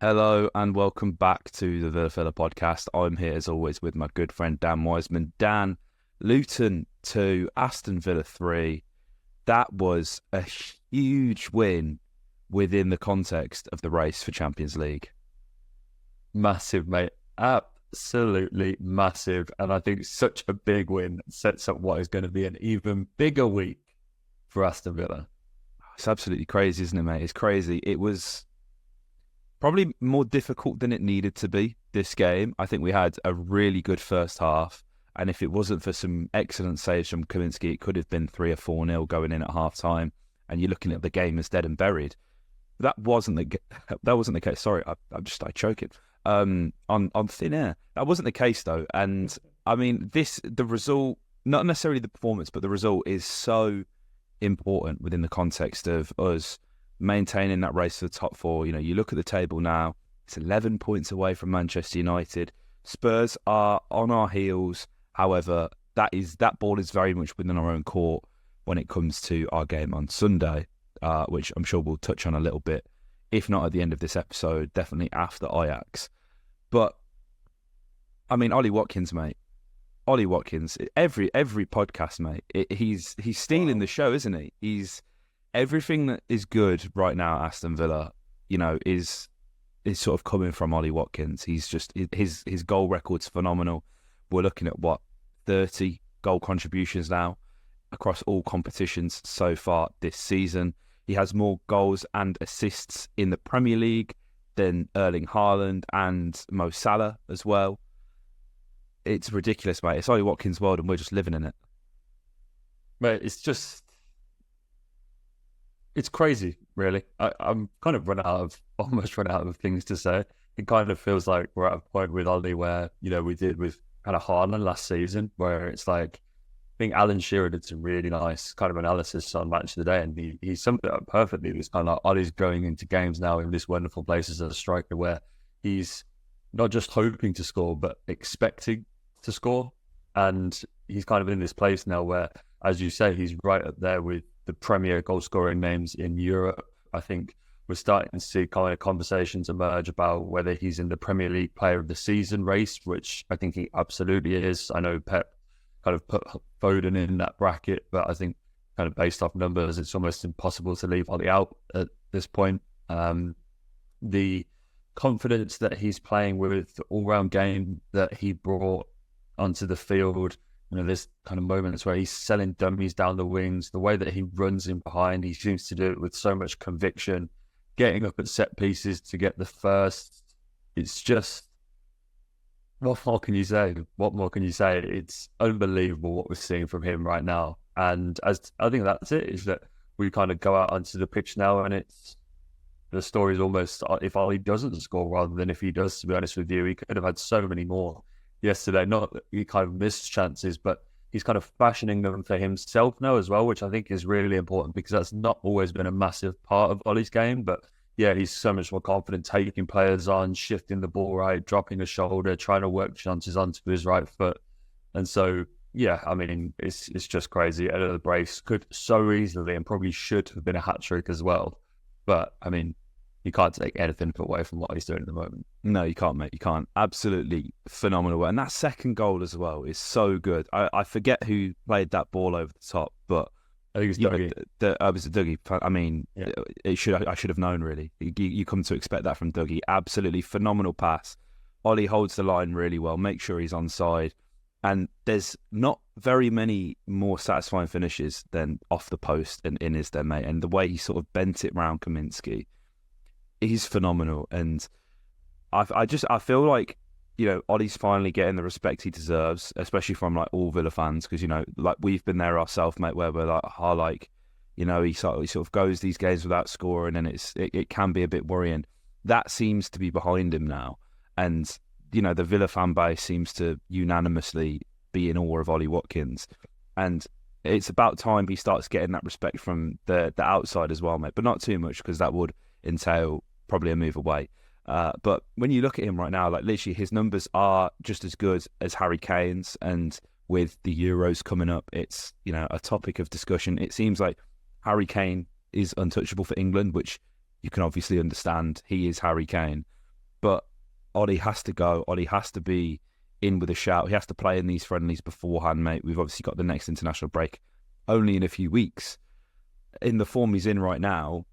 Hello and welcome back to the Villa podcast. I'm here as always with my good friend Dan Wiseman. Dan, Luton 2, Aston Villa 3. That was a huge win within the context of the race for Champions League. Massive, mate. Absolutely massive. And I think such a big win sets up what is going to be an even bigger week for Aston Villa. It's absolutely crazy, isn't it, mate? It's crazy. It was probably more difficult than it needed to be, this game. I think we had a really good first half. And if it wasn't for some excellent saves from Kaminski, it could have been 3 or 4-0 going in at half time. And you're looking at the game as dead and buried. That wasn't the case. Sorry, I just started choking. On thin air. That wasn't the case though. And I mean, the result, not necessarily the performance, but the result is so important within the context of us maintaining that race for the top four. You know, you look at the table now, it's 11 points away from Manchester United. Spurs are on our heels. However, that ball is very much within our own court when it comes to our game on Sunday, which I'm sure we'll touch on a little bit, if not at the end of this episode, definitely after Ajax. But, I mean, Ollie Watkins, mate. Ollie Watkins, every podcast, mate, he's stealing the show, isn't he? He's everything that is good right now at Aston Villa, you know, is sort of coming from Ollie Watkins. He's just, his goal record's phenomenal. We're looking at, 30 goal contributions now across all competitions so far this season. He has more goals and assists in the Premier League than Erling Haaland and Mo Salah as well. It's ridiculous, mate. It's Ollie Watkins' world and we're just living in it. Mate, it's crazy, really. I'm kind of almost run out of things to say. It kind of feels like we're at a point with Ollie where, you know, we did with kind of Haaland last season, where it's like, I think Alan Shearer did some really nice kind of analysis on Match of the Day, and he summed it up perfectly. It was kind of like Ollie's going into games now in this wonderful place as a striker where he's not just hoping to score, but expecting to score. And he's kind of in this place now where, as you say, he's right up there with the premier goal scoring names in Europe. I think we're starting to see kind of conversations emerge about whether he's in the Premier League Player of the Season race, which I think he absolutely is. I know Pep kind of put Foden in that bracket, but I think kind of based off numbers, it's almost impossible to leave Ollie out at this point. The confidence that he's playing with, the all-round game that he brought onto the field, you know, there's kind of moments where he's selling dummies down the wings, the way that he runs in behind, he seems to do it with so much conviction, getting up at set pieces to get the first. It's just, what more can you say? What more can you say? It's unbelievable what we're seeing from him right now. And as I think that's it, is that we kind of go out onto the pitch now and it's, the story is almost if Ollie doesn't score rather than if he does, to be honest with you. He could have had so many more yesterday. Not that he kind of missed chances, but he's kind of fashioning them for himself now as well, which I think is really important because that's not always been a massive part of Ollie's game. But yeah, he's so much more confident taking players on, shifting the ball right, dropping a shoulder, trying to work chances onto his right foot. And so, yeah, I mean, it's just crazy. Out of the brace could so easily and probably should have been a hat-trick as well. But, I mean, you can't take anything away from what he's doing at the moment. No, you can't, mate. You can't. Absolutely phenomenal. And that second goal as well is so good. I forget who played that ball over the top, but I think it's Dougie. I was Dougie. I mean, Yeah. I should have known, really. You come to expect that from Dougie. Absolutely phenomenal pass. Ollie holds the line really well, make sure he's onside. And there's not very many more satisfying finishes than off the post in his there, mate. And the way he sort of bent it round Kaminski, he's phenomenal. And I feel like, you know, Ollie's finally getting the respect he deserves, especially from like all Villa fans, because, you know, like we've been there ourselves, mate, where we're like, you know, he sort of goes these games without scoring, and it can be a bit worrying. That seems to be behind him now, and you know, the Villa fan base seems to unanimously be in awe of Ollie Watkins, and it's about time he starts getting that respect from the outside as well, mate. But not too much, because that would entail probably a move away. But when you look at him right now, like literally his numbers are just as good as Harry Kane's, and with the Euros coming up, it's, you know, a topic of discussion. It seems like Harry Kane is untouchable for England, which you can obviously understand. He is Harry Kane. but Ollie has to go. Ollie has to be in with a shout. He has to play in these friendlies beforehand, mate. We've obviously got the next international break only in a few weeks. In the form he's in right now,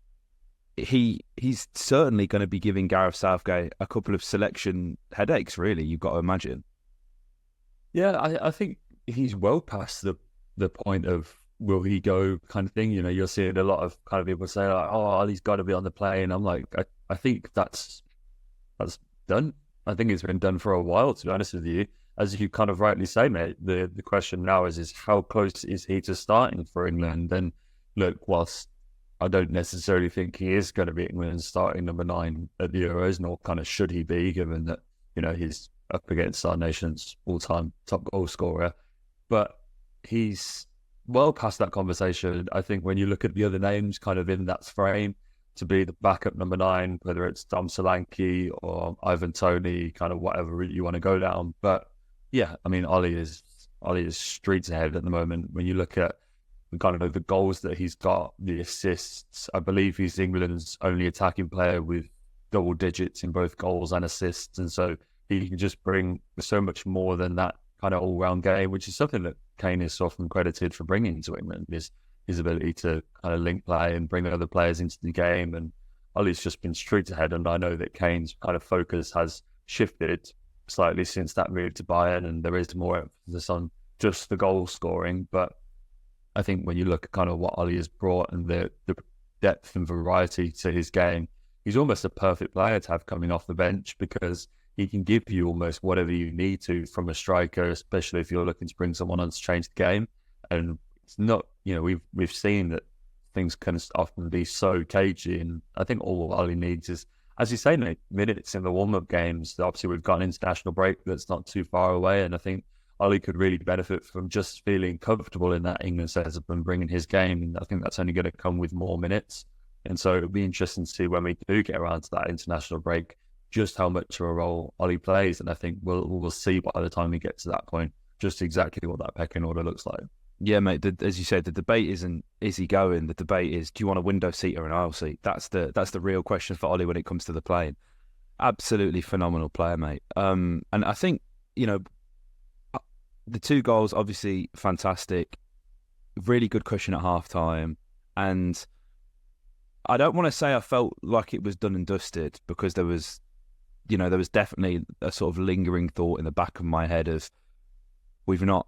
he's certainly going to be giving Gareth Southgate a couple of selection headaches, really, you've got to imagine. Yeah, I think he's well past the point of will he go kind of thing. You know, you're seeing a lot of kind of people say like, oh, Ollie's got to be on the plane. I'm like, I think that's done. I think it's been done for a while, to be honest with you. As you kind of rightly say, mate, the question now is how close is he to starting for England? And look, whilst I don't necessarily think he is going to be England's starting number 9 at the Euros, nor kind of should he be, given that, you know, he's up against our nation's all-time top goal scorer. But he's well past that conversation. I think when you look at the other names kind of in that frame, to be the backup number 9, whether it's Dom Solanke or Ivan Toney, kind of whatever route you want to go down. But yeah, I mean, Ollie is streets ahead at the moment. When you look at kind of the goals that he's got, the assists, I believe he's England's only attacking player with double digits in both goals and assists. And so he can just bring so much more than that kind of all-round game, which is something that Kane is often credited for bringing to England, is his ability to kind of link play and bring other players into the game. And Ollie's just been streets ahead. And I know that Kane's kind of focus has shifted slightly since that move to Bayern, and there is more emphasis on just the goal scoring. But I think when you look at kind of what Ollie has brought and the depth and variety to his game, he's almost a perfect player to have coming off the bench, because he can give you almost whatever you need to from a striker, especially if you're looking to bring someone on to change the game. And it's not, you know, we've seen that things can often be so cagey, and I think all Ollie needs is, as you say, mate, minutes in the warm-up games. Obviously, we've got an international break that's not too far away, and I think Ollie could really benefit from just feeling comfortable in that England setup and bringing his game. And I think that's only going to come with more minutes. And so it'll be interesting to see when we do get around to that international break, just how much of a role Ollie plays. And I think we'll see by the time we get to that point just exactly what that pecking order looks like. Yeah, mate. As you said, the debate isn't is he going. The debate is, do you want a window seat or an aisle seat? That's the real question for Ollie when it comes to the playing. Absolutely phenomenal player, mate. And I think, you know, the 2 goals obviously fantastic, really good cushion at half time, and I don't want to say I felt like it was done and dusted, because there was definitely a sort of lingering thought in the back of my head of we've not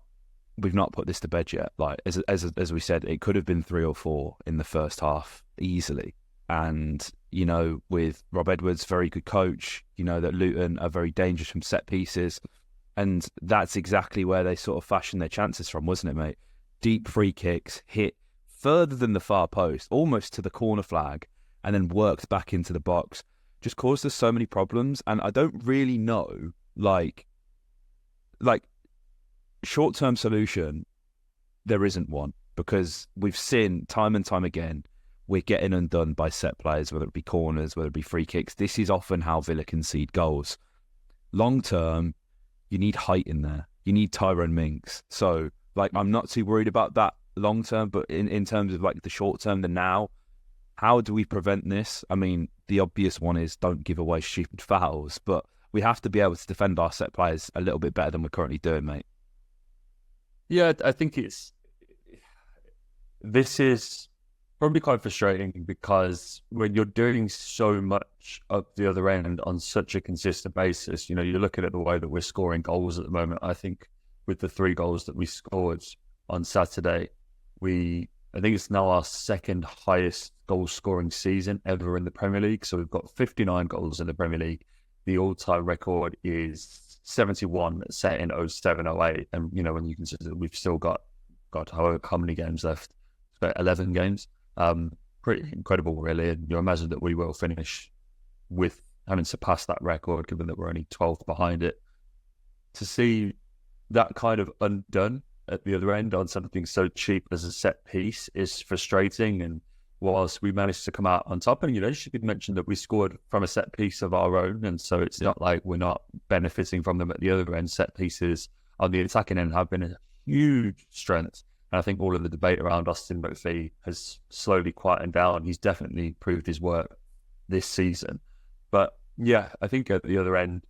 put this to bed yet. Like as we said, it could have been 3 or 4 in the first half easily. And, you know, with Rob Edwards, very good coach, you know, that Luton are very dangerous from set pieces. And that's exactly where they sort of fashioned their chances from, wasn't it, mate? Deep free kicks, hit further than the far post, almost to the corner flag, and then worked back into the box. Just caused us so many problems. And I don't really know, like short-term solution, there isn't one, because we've seen time and time again, we're getting undone by set plays, whether it be corners, whether it be free kicks. This is often how Villa concede goals. Long-term, you need height in there. You need Tyrone Mings. So, like, I'm not too worried about that long-term, but in terms of, like, the short-term, the now, how do we prevent this? I mean, the obvious one is don't give away stupid fouls, but we have to be able to defend our set players a little bit better than we're currently doing, mate. Yeah, I think this is probably quite frustrating, because when you're doing so much up the other end on such a consistent basis, you know, you're looking at the way that we're scoring goals at the moment. I think with the 3 goals that we scored on Saturday, I think it's now our 2nd highest goal scoring season ever in the Premier League. So we've got 59 goals in the Premier League. The all-time record is 71, set in 07-08. And, you know, when you consider that we've still got how many games left? It's about 11 games. Pretty incredible, really. And you imagine that we will finish with having surpassed that record, given that we're only 12th behind it. To see that kind of undone at the other end on something so cheap as a set piece is frustrating. And whilst we managed to come out on top, and, you know, you should mention that we scored from a set piece of our own, and so it's not like we're not benefiting from them at the other end. Set pieces on the attacking end have been a huge strength. And I think all of the debate around Austin McPhee has slowly quietened down. He's definitely proved his work this season. But Yeah, I think at the other end,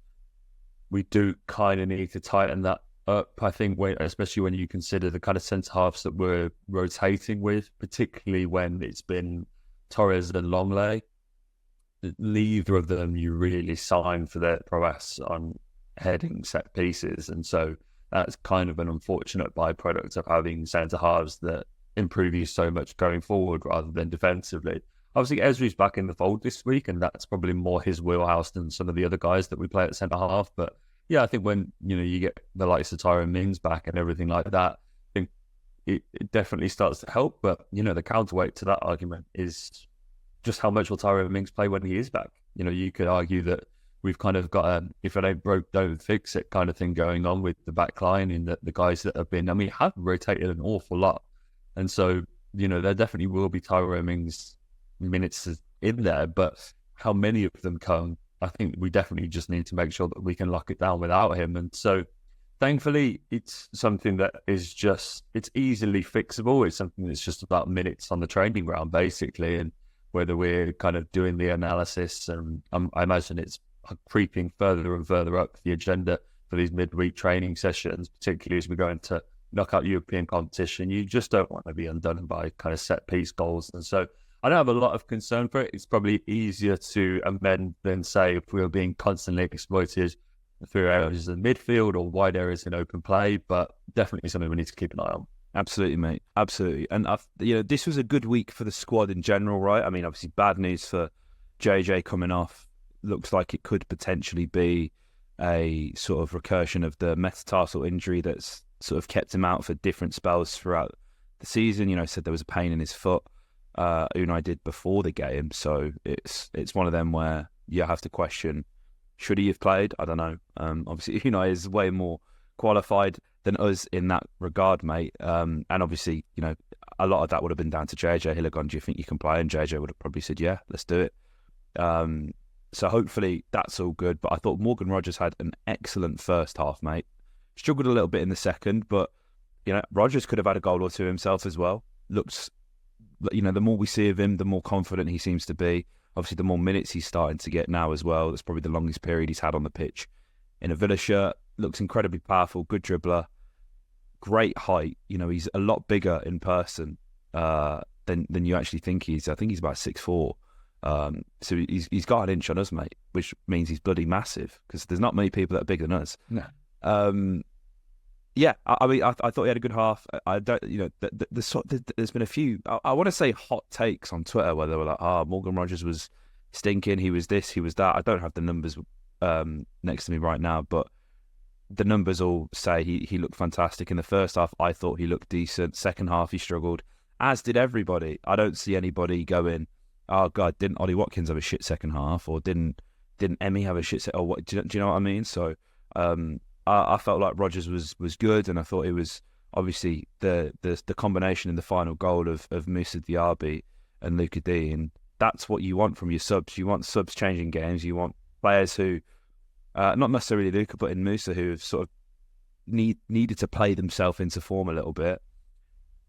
we do kind of need to tighten that up. I think, especially when you consider the kind of centre halves that we're rotating with, particularly when it's been Torres and Longley, neither of them you really sign for their prowess on heading set pieces. And so that's kind of an unfortunate byproduct of having centre halves that improve you so much going forward rather than defensively. Obviously, Ezri's back in the fold this week, and that's probably more his wheelhouse than some of the other guys that we play at centre half. But yeah, I think when you get the likes of Tyrone Mings back and everything like that, I think it definitely starts to help. But the counterweight to that argument is just how much will Tyrone Mings play when he is back. You could argue that we've kind of got a if it ain't broke, don't fix it kind of thing going on with the back line, in that the guys that have been, have rotated an awful lot, and so there definitely will be Tyrone Mings minutes in there, but how many of them come, I think we definitely just need to make sure that we can lock it down without him. And so thankfully it's something that is it's easily fixable. It's something that's just about minutes on the training ground basically, and whether we're kind of doing the analysis, and I imagine it's creeping further and further up the agenda for these midweek training sessions, particularly as we go into knockout European competition. You just don't want to be undone by kind of set piece goals. And so I don't have a lot of concern for it. It's probably easier to amend than, say, if we were being constantly exploited through areas in midfield or wide areas in open play, but definitely something we need to keep an eye on. Absolutely, mate. Absolutely. And, this was a good week for the squad in general, right? I mean, obviously bad news for JJ coming off. Looks like it could potentially be a sort of recursion of the metatarsal injury that's sort of kept him out for different spells throughout the season. Said there was a pain in his foot. Unai did before the game, so it's one of them where you have to question, should he have played? I don't know. Obviously Unai is way more qualified than us in that regard, mate. And obviously, a lot of that would have been down to JJ. He'll have gone, do you think you can play? And JJ would have probably said, yeah, let's do it. So hopefully that's all good. But I thought Morgan Rogers had an excellent first half, mate. Struggled a little bit in the second, but Rogers could have had a goal or two himself as well. Looks, the more we see of him, the more confident he seems to be. Obviously, the more minutes he's starting to get now as well. That's probably the longest period he's had on the pitch in a Villa shirt. Looks incredibly powerful, good dribbler, great height. He's a lot bigger in person than you actually think he is. I think he's about 6'4". So he's got an inch on us, mate, which means he's bloody massive, because there's not many people that are bigger than us. No. Yeah, I mean, I thought he had a good half. I don't, there's been a few, I want to say hot takes on Twitter where they were like, Morgan Rogers was stinking, he was this, he was that. I don't have the numbers next to me right now, but the numbers all say he looked fantastic in the first half. I thought he looked decent. Second half, he struggled, as did everybody. I don't see anybody going, oh God, didn't Ollie Watkins have a shit second half, or didn't Emmy have a shit second? Or what? Do you know what I mean? So I felt like Rogers was good, and I thought it was obviously the combination in the final goal of Moussa Diaby and Luka Digne. That's what you want from your subs. You want subs changing games. You want players who, not necessarily Luka, but in Moussa, who have sort of needed to play themselves into form a little bit.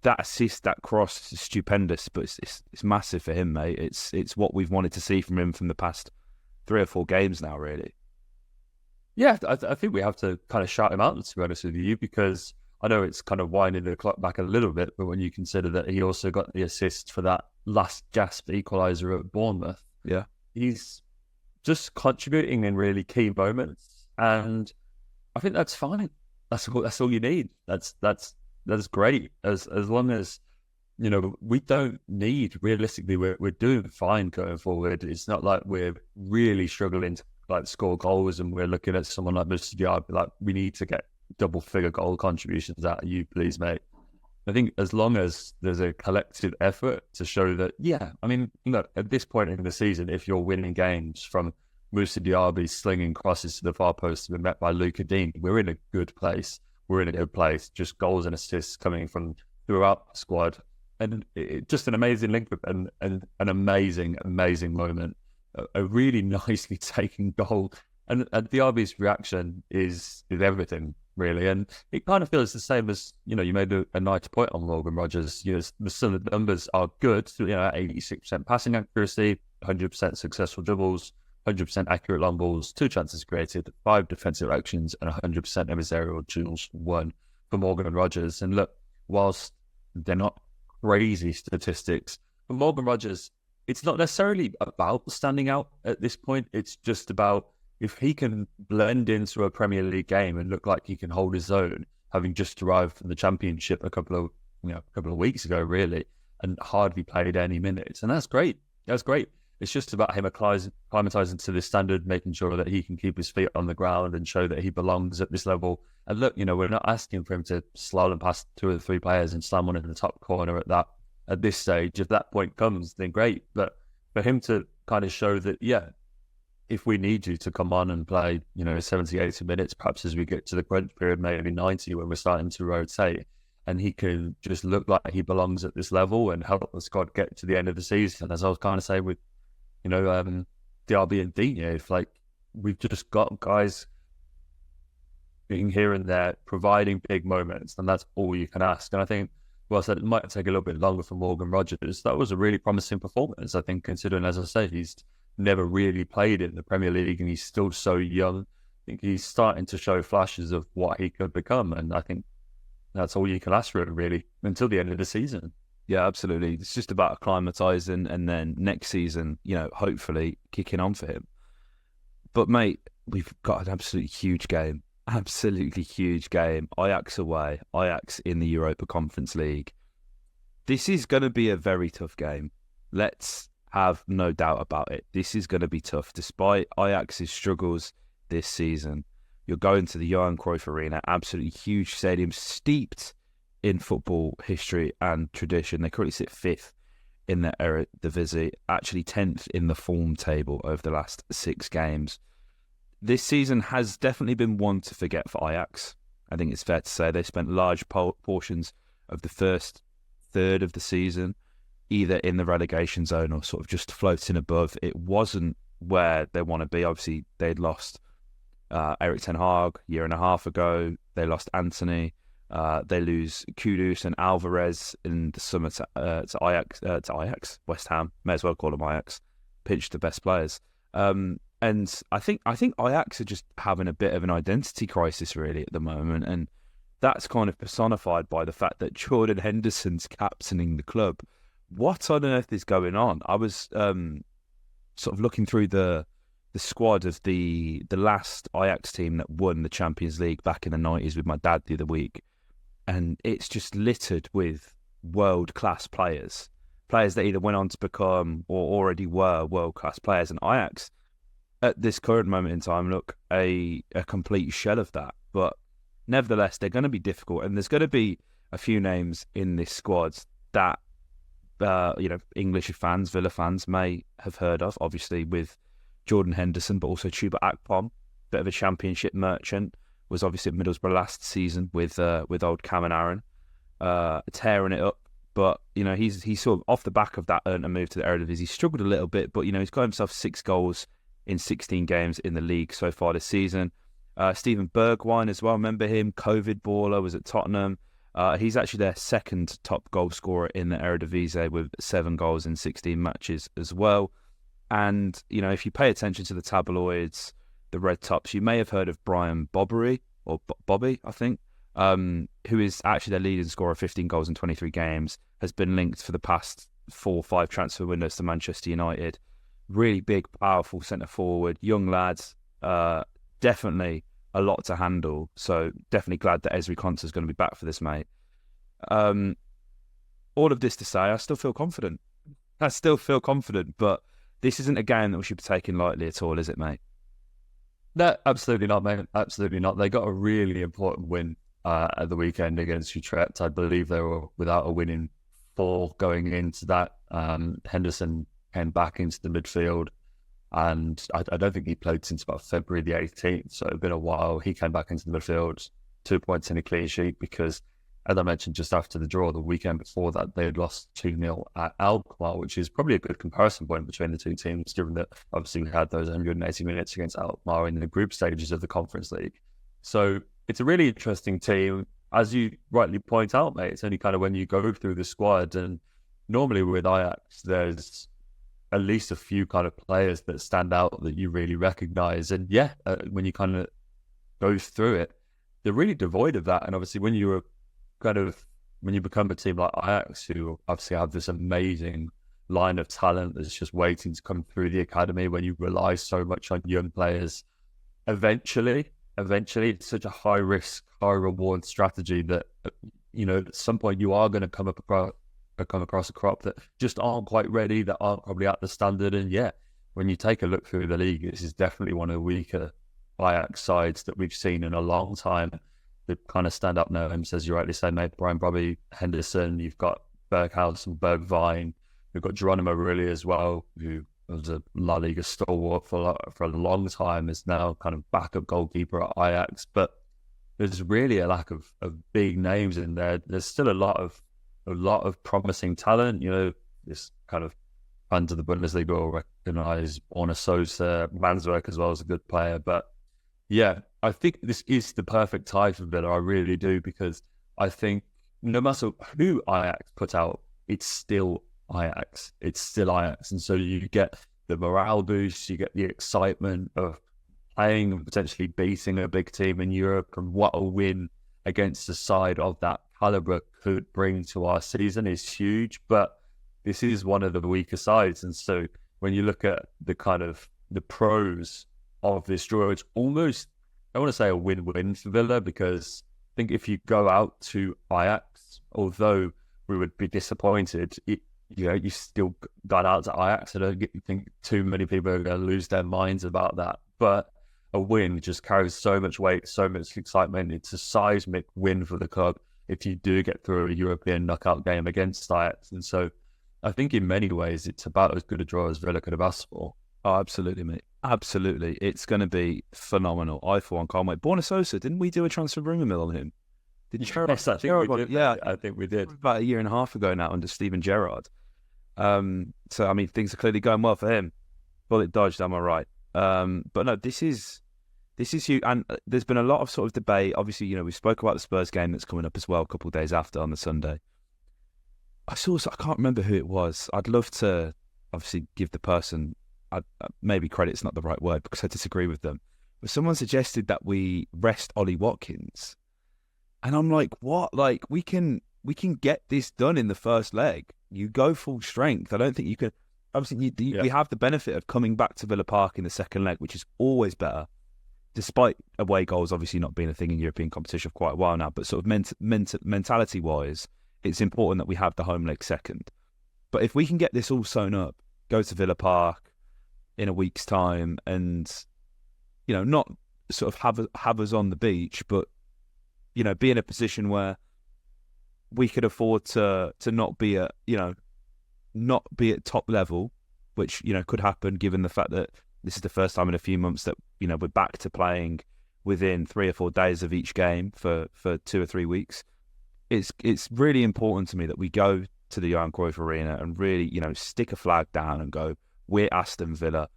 That assist, that cross is stupendous, but it's massive for him, mate. It's what we've wanted to see from him from the past 3 or 4 games now, really. Yeah, I think we have to kind of shout him out, to be honest with you, because I know it's kind of winding the clock back a little bit, but when you consider that he also got the assist for that last gasp equaliser at Bournemouth, yeah, he's just contributing in really key moments, and I think that's fine. That's all you need. That's great. As long as we don't need, realistically, we're doing fine going forward. It's not like we're really struggling to score goals, and we're looking at someone like Mr. Diaby like, we need to get double-figure goal contributions out of you, please, mate. I think as long as there's a collective effort to show that, look, at this point in the season, if you're winning games from Moussa Diaby slinging crosses to the far post to be met by Luka Digne, we're in a good place. We're in a good place. Just goals and assists coming from throughout the squad, and just an amazing link and an amazing moment. A really nicely taken goal, and Diaby's reaction is everything, really. And it kind of feels the same as you made a nice point on Morgan Rogers. Some of the numbers are good. 86% passing accuracy, 100% successful dribbles, 100% accurate long balls, 2 chances created, 5 defensive actions, and 100% of his aerial duels won for Morgan Rogers. And look, whilst they're not crazy statistics, for Morgan Rogers, it's not necessarily about standing out at this point. It's just about if he can blend into a Premier League game and look like he can hold his own, having just arrived from the Championship a couple of weeks ago, really, and hardly played any minutes. And that's great. That's great. It's just about him acclimatizing to this standard, making sure that he can keep his feet on the ground and show that he belongs at this level. And look, we're not asking for him to slalom past 2 or 3 players and slam one in the top corner at this stage. If that point comes, then great. But for him to kind of show that, yeah, if we need you to come on and play, 70, 80 minutes, perhaps as we get to the crunch period, maybe 90 when we're starting to rotate, and he can just look like he belongs at this level and help the squad get to the end of the season. As I was kind of saying with, DRB and Digne, if we've just got guys being here and there, providing big moments, and that's all you can ask. And I think, well said, it might take a little bit longer for Morgan Rogers. That was a really promising performance, I think, considering, as I say, he's never really played in the Premier League and he's still so young. I think he's starting to show flashes of what he could become, and I think that's all you can ask for, really, until the end of the season. Yeah, absolutely. It's just about acclimatising and then next season, hopefully kicking on for him. But, mate, we've got an absolutely huge game. Absolutely huge game. Ajax away. Ajax in the Europa Conference League. This is going to be a very tough game. Let's have no doubt about it. This is going to be tough. Despite Ajax's struggles this season, you're going to the Johan Cruyff Arena, absolutely huge stadium, steeped in football history and tradition. They currently sit 5th in the Eredivisie, actually 10th in the form table over the last 6 games. This season has definitely been one to forget for Ajax. I think it's fair to say they spent large portions of the first third of the season either in the relegation zone or sort of just floating above. It wasn't where they want to be. Obviously, they'd lost Erik ten Hag a year and a half ago. They lost Anthony. They lose Kudus and Alvarez in the summer to Ajax, West Ham. May as well call them Ajax. Pinched the best players. And I think Ajax are just having a bit of an identity crisis really at the moment, and that's kind of personified by the fact that Jordan Henderson's captaining the club. What on earth is going on? I was sort of looking through the squad of the last Ajax team that won the Champions League back in the 90s with my dad the other week, and it's just littered with world-class players that either went on to become or already were world-class players. And Ajax, at this current moment in time, look a complete shell of that. But nevertheless, they're going to be difficult, and there's going to be a few names in this squad that English fans, Villa fans may have heard of, obviously with Jordan Henderson, but also Chuba Akpom, bit of a Championship merchant, was obviously at Middlesbrough last season with old Cam and Aaron, tearing it up. But he's sort of off the back of that earned a move to the Eredivisie. He struggled a little bit, but he's got himself 6 goals in 16 games in the league so far this season. Steven Bergwijn as well, remember him? COVID baller, was at Tottenham. He's actually their second top goal scorer in the Eredivisie with 7 goals in 16 matches as well. And, if you pay attention to the tabloids, the red tops, you may have heard of Brian Bobbery, or Bobby, I think, who is actually their leading scorer, 15 goals in 23 games, has been linked for the past 4 or 5 transfer windows to Manchester United. Really big, powerful centre forward, young lads, definitely a lot to handle. So definitely glad that Ezri Konsa is going to be back for this, mate. All of this to say, I still feel confident. But this isn't a game that we should be taking lightly at all, is it, mate? No, absolutely not, mate. Absolutely not. They got a really important win at the weekend against Utrecht. I believe they were without a win in 4 going into that. Henderson came back into the midfield, and I don't think he played since about February the 18th, so it's been a while. He came back into the midfield, 2 points in a clean sheet, because, as I mentioned just after the draw, the weekend before that, they had lost 2-0 at Alkmaar, which is probably a good comparison point between the two teams, given that obviously we had those 180 minutes against Alkmaar in the group stages of the Conference League. So it's a really interesting team. As you rightly point out, mate, it's only kind of when you go through the squad, and normally with Ajax, there's at least a few kind of players that stand out that you really recognise. And when you kind of go through it, they're really devoid of that. And obviously, when you become a team like Ajax, who obviously have this amazing line of talent that's just waiting to come through the academy, when you rely so much on young players, eventually, it's such a high risk, high reward strategy that, at some point you are going to come across a crop that just aren't quite ready, that aren't probably at the standard. And when you take a look through the league, this is definitely one of the weaker Ajax sides that we've seen in a long time. The kind of stand up names, as you rightly say, mate, Brian Brobby, Henderson, you've got Berghaus and Bergwijn, we've got Geronimo Rulli as well, who was a La Liga stalwart for a long time, is now kind of backup goalkeeper at Ajax. But there's really a lack of big names in there. There's still a lot of promising talent. This kind of fans of the Bundesliga will recognise Borna Sosa, Manswerk as well as a good player. But I think this is the perfect tie for Villa. I really do, because I think no matter who Ajax put out, it's still Ajax. It's still Ajax. And so you get the morale boost, you get the excitement of playing and potentially beating a big team in Europe, and what a win against the side of that calibre could bring to our season is huge. But this is one of the weaker sides. And so when you look at the kind of the pros of this draw, it's almost, I want to say, a win-win for Villa, because I think if you go out to Ajax, although we would be disappointed, you still got out to Ajax. I don't think too many people are going to lose their minds about that. But a win just carries so much weight, so much excitement. It's a seismic win for the club if you do get through a European knockout game against Ajax. And so I think in many ways it's about as good a draw as Villa could have asked for. Oh, absolutely, mate. Absolutely. It's going to be phenomenal. I, for one, can't wait. Borna Sosa, didn't we do a transfer rumour mill on him? Yes, I think we did. Yeah, I think we did. About a year and a half ago now under Steven Gerrard. So, I mean, things are clearly going well for him. Bullet dodged, am I right? But no, this is huge. And there's been a lot of sort of debate. Obviously, we spoke about the Spurs game that's coming up as well a couple of days after on the Sunday. I can't remember who it was. I'd love to obviously give the person, maybe credit's not the right word because I disagree with them. But someone suggested that we rest Ollie Watkins. And I'm like, what? Like, we can get this done in the first leg. You go full strength. I don't think you can. Obviously, we have the benefit of coming back to Villa Park in the second leg, which is always better, despite away goals obviously not being a thing in European competition for quite a while now. But sort of mentality-wise, it's important that we have the home leg second. But if we can get this all sewn up, go to Villa Park in a week's time, and not sort of have us on the beach, but be in a position where we could afford to not be at top level, which could happen given the fact that this is the first time in a few months that we're back to playing within 3 or 4 days of each game for 2 or 3 weeks. It's really important to me that we go to the Johan Cruyff Arena and really stick a flag down and go, we're Aston Villa,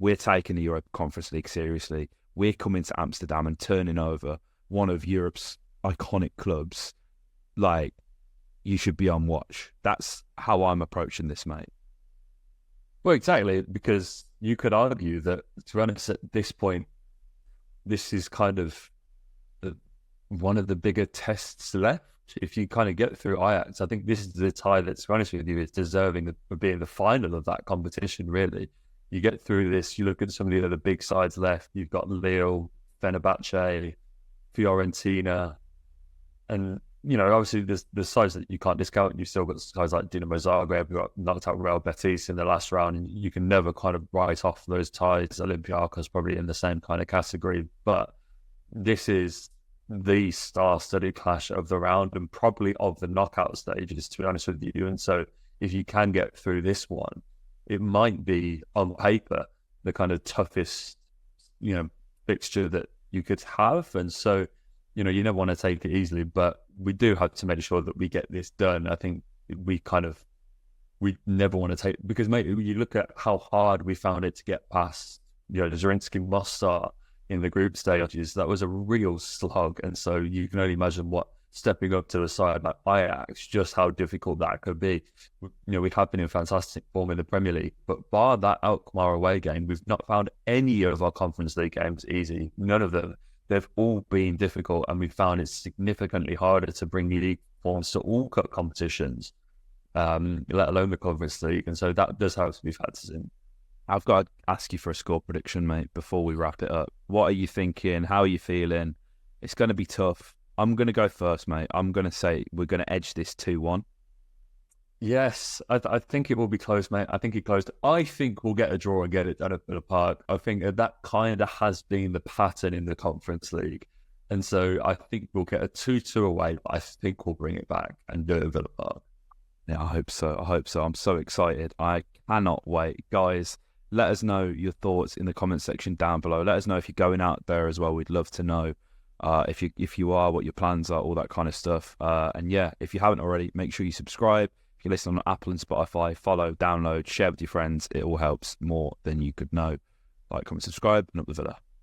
we're taking the Europa Conference League seriously, we're coming to Amsterdam and turning over one of Europe's iconic clubs. Like, you should be on watch. That's how I'm approaching this, mate. Well, exactly, because you could argue that, to be honest, at this point, this is kind of one of the bigger tests left. If you kind of get through Ajax, I think this is the tie that, to be honest with you, is deserving of being the final of that competition, really. You get through this, you look at some of the other big sides left, you've got Lille, Fenerbahce, Fiorentina, and obviously there's sides that you can't discount. You've still got sides like Dinamo Zagreb, who got knocked out Real Betis in the last round, and you can never kind of write off those ties. Olympiacos probably in the same kind of category, but this is the star-studded clash of the round and probably of the knockout stages, to be honest with you. And so if you can get through this one, it might be, on paper, the kind of toughest, fixture that you could have. And so, you never want to take it easily, but we do have to make sure that we get this done. I think we never want to take, because, mate, you look at how hard we found it to get past, the Zrinski Mostar in the group stages. That was a real slog. And so you can only imagine what stepping up to a side like Ajax, just how difficult that could be. We have been in fantastic form in the Premier League, but bar that Alkmaar away game, we've not found any of our Conference League games easy. None of them. They've all been difficult, and we found it significantly harder to bring league forms to all cup competitions, let alone the Conference League. And so that does have to be factored in. I've got to ask you for a score prediction, mate, before we wrap it up. What are you thinking? How are you feeling? It's going to be tough. I'm going to go first, mate. I'm going to say we're going to edge this 2-1. Yes, I think it will be close, mate. I think it closed. I think we'll get a draw and get it done at Villa Park. I think that kind of has been the pattern in the Conference League. And so I think we'll get a 2-2 away, but I think we'll bring it back and do it at Villa Park. Yeah, I hope so. I'm so excited. I cannot wait. Guys, let us know your thoughts in the comment section down below. Let us know if you're going out there as well. We'd love to know if you are, what your plans are, all that kind of stuff. And yeah, if you haven't already, make sure you subscribe. If you listen on Apple and Spotify, follow, download, share with your friends. It all helps more than you could know. Like, comment, subscribe, and up the Villa.